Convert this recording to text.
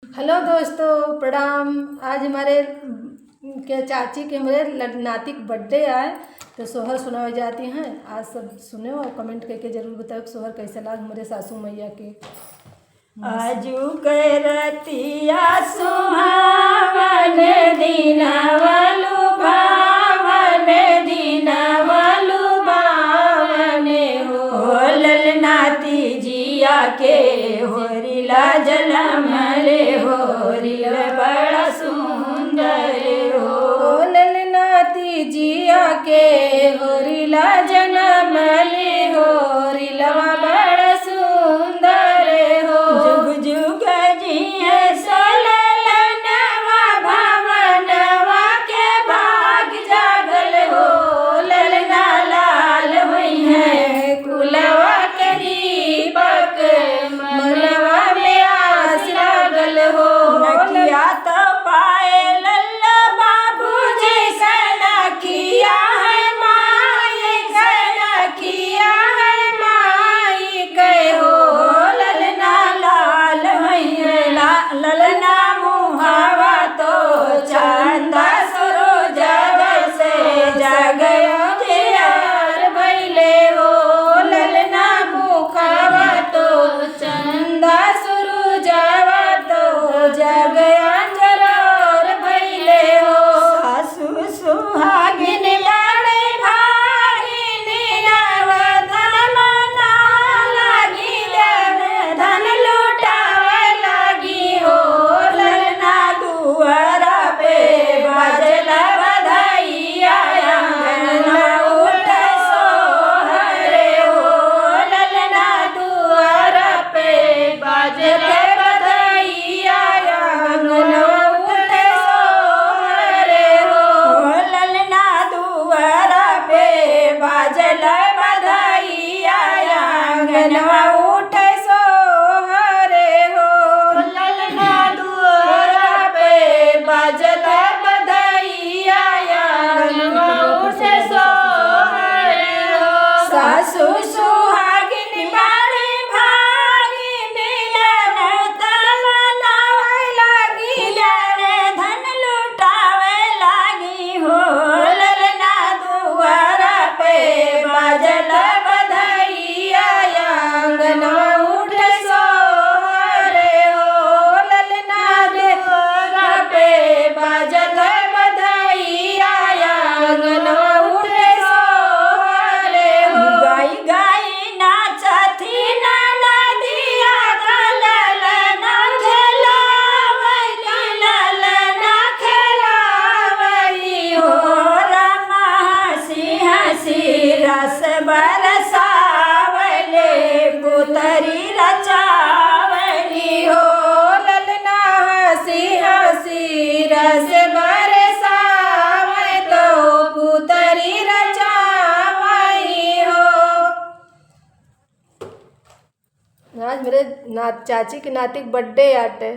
Hello दोस्तों, प्रणाम। आज हमारे के चाची के हमारे नाती का बर्थडे आए तो सोहर सुनाई जाती हैं। आज सब सुने और कमेंट करके जरूर बताओ कि सोहर कैसे लाग हमारे सासू मैया के। आजू करतिया सुहावन दिनवलु भावन दिनवलु भावन हो ललनाती जिया के होरिला जलमले होरिला बड़ा सुंदर हो ललनाती जिया के होरिला जनमले होरिला बड़ा सुंदर हो। जुग जुग जिए सोललनवा भवनवा के भाग जागल हो ललना लाल हुई है कुलवा के दीपक मनवा में आस लागल हो। नकिया तो पाए लल्ला बाबू जैसा नकिया है माई कैसा किया है माई के हो ललना लाल हुई है ललना मुहावा तो चंदा सरो जग से जगयो यार भैले हो ललना मुखावा तो चंदा सुरु जावा तो जगया जरोर भैले हो। सासु सुहागिन बड़े भागिन धन मना लागी धन लुटावे लागी हो ललना दुआरा पे बाजला बधाइया आंगनवा उठ सोहरे हो ललना दुआरा पे बाजले बधाइया आंगनवा उठे सोहरे हो। ललना दुआरा पे बाजला बधाइया आंगनवा उठे सोहरे हो ललना दुआरा पे बाजले बधाइया आंगनवा उठे सोहरे हो। सासू सुहागिन बड़ी भागिन तन मनावे लागी धन लुटावे लागी हो ललना दुआरा पे बाजल बधाइया आंगनवा उठे सोहरे हो ललना दुआरा पे बाजले बधाइया आंगनवा उठे सोहरे हो। गाई गाई नाचती नदिया ललना खेलावली ललना खेलावली हो रमा हंसी हंसी रस बरसावले पुतरी रचावली हो ललना हंसी हंसी रस बरसावे तो पुतरी रचावई हो। आज मेरे चाची के नाती का बर्थडे आटे।